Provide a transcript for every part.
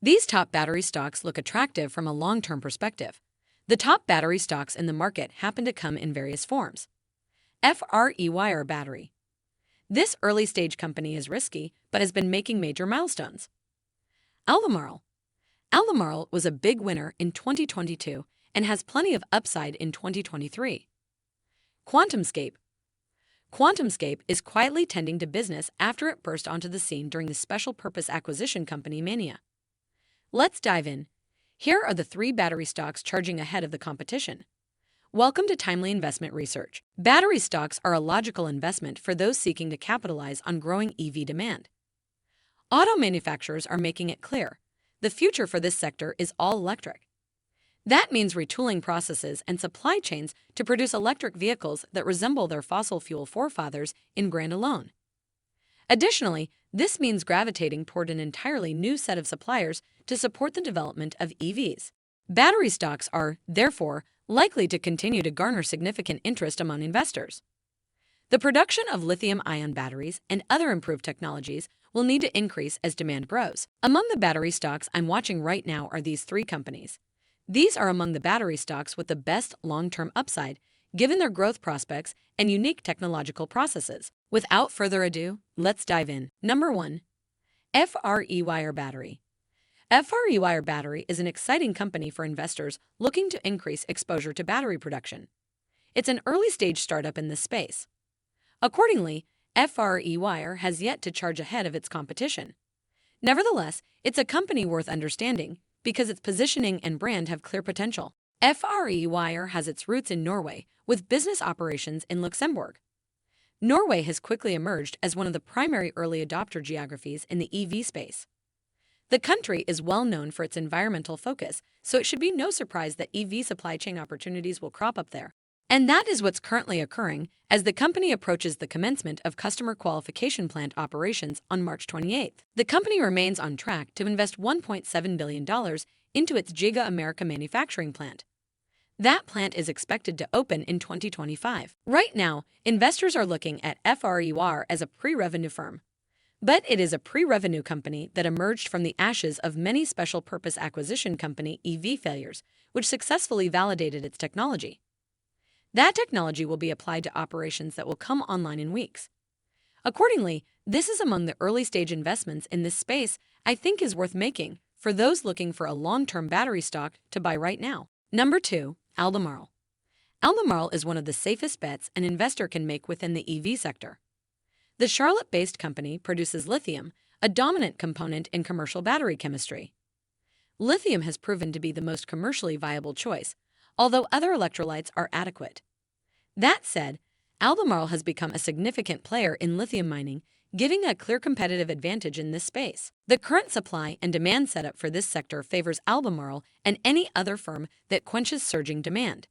These top battery stocks look attractive from a long-term perspective. The top battery stocks in the market happen to come in various forms. FREYR Battery. This early-stage company is risky, but has been making major milestones. Albemarle. Albemarle was a big winner in 2022 and has plenty of upside in 2023. QuantumScape. QuantumScape is quietly tending to business after it burst onto the scene during the special purpose acquisition company mania. Let's dive in. Here are the 3 battery stocks charging ahead of the competition. Welcome to Timely Investment Research. Battery stocks are a logical investment for those seeking to capitalize on growing EV demand. Auto manufacturers are making it clear the future for this sector is all electric. That means retooling processes and supply chains to produce electric vehicles that resemble their fossil fuel forefathers in grand alone. Additionally, this means gravitating toward an entirely new set of suppliers to support the development of EVs. Battery stocks are, therefore, likely to continue to garner significant interest among investors. The production of lithium-ion batteries and other improved technologies will need to increase as demand grows. Among the battery stocks I'm watching right now are these 3 companies. These are among the battery stocks with the best long-term upside, given their growth prospects and unique technological processes. Without further ado, let's dive in. Number 1. FREYR Battery. FREYR Battery is an exciting company for investors looking to increase exposure to battery production. It's an early-stage startup in this space. Accordingly, FREYR has yet to charge ahead of its competition. Nevertheless, it's a company worth understanding because its positioning and brand have clear potential. FREYR has its roots in Norway, with business operations in Luxembourg. Norway has quickly emerged as one of the primary early adopter geographies in the EV space. The country is well known for its environmental focus, so it should be no surprise that EV supply chain opportunities will crop up there. And that is what's currently occurring as the company approaches the commencement of customer qualification plant operations on March 28. The company remains on track to invest $1.7 billion into its Giga America manufacturing plant. That plant is expected to open in 2025. Right now, investors are looking at FREYR as a pre-revenue firm. But it is a pre-revenue company that emerged from the ashes of many special-purpose acquisition company EV failures, which successfully validated its technology. That technology will be applied to operations that will come online in weeks. Accordingly, this is among the early-stage investments in this space I think is worth making for those looking for a long-term battery stock to buy right now. Number 2. Albemarle. Albemarle is one of the safest bets an investor can make within the EV sector. The Charlotte-based company produces lithium, a dominant component in commercial battery chemistry. Lithium has proven to be the most commercially viable choice, although other electrolytes are adequate. That said, Albemarle has become a significant player in lithium mining, giving a clear competitive advantage in this space. The current supply and demand setup for this sector favors Albemarle and any other firm that quenches surging demand.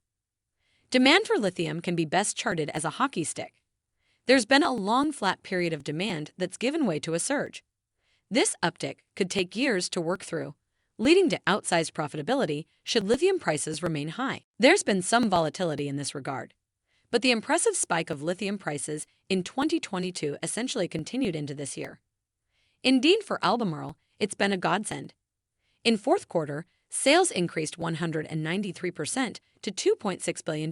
Demand for lithium can be best charted as a hockey stick. There's been a long flat period of demand that's given way to a surge. This uptick could take years to work through, leading to outsized profitability should lithium prices remain high. There's been some volatility in this regard, but the impressive spike of lithium prices in 2022 essentially continued into this year. Indeed, for Albemarle, it's been a godsend. In fourth quarter, sales increased 193% to $2.6 billion,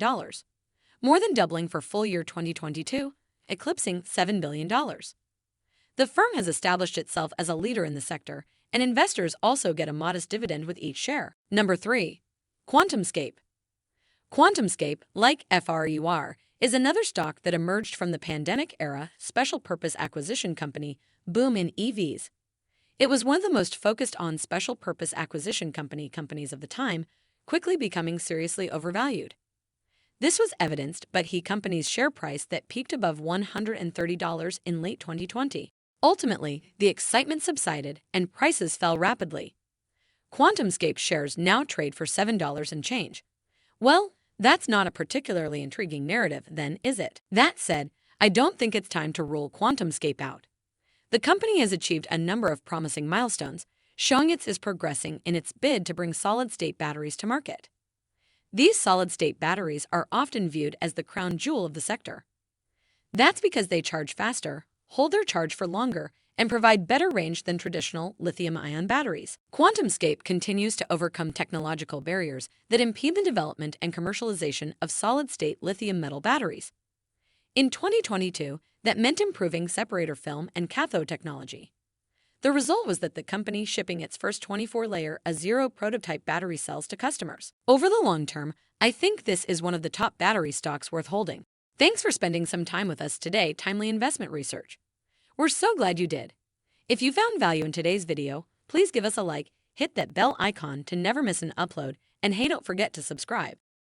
more than doubling for full year 2022, eclipsing $7 billion. The firm has established itself as a leader in the sector, and investors also get a modest dividend with each share. Number 3. QuantumScape. QuantumScape, like FREYR, is another stock that emerged from the pandemic-era special-purpose acquisition company boom in EVs. It was one of the most focused-on special-purpose acquisition companies of the time, quickly becoming seriously overvalued. This was evidenced by the company's share price that peaked above $130 in late 2020. Ultimately, the excitement subsided and prices fell rapidly. QuantumScape shares now trade for $7 and change. Well, that's not a particularly intriguing narrative, then, is it? That said, I don't think it's time to rule QuantumScape out. The company has achieved a number of promising milestones, showing it is progressing in its bid to bring solid-state batteries to market. These solid-state batteries are often viewed as the crown jewel of the sector. That's because they charge faster, hold their charge for longer, and provide better range than traditional lithium-ion batteries. QuantumScape continues to overcome technological barriers that impede the development and commercialization of solid-state lithium metal batteries. In 2022, that meant improving separator film and cathode technology. The result was that the company shipping its first 24-layer A0 prototype battery cells to customers. Over the long term, I think this is one of the top battery stocks worth holding. Thanks for spending some time with us today, Timely Investment Research. We're so glad you did. If you found value in today's video, please give us a like, hit that bell icon to never miss an upload, and hey, don't forget to subscribe.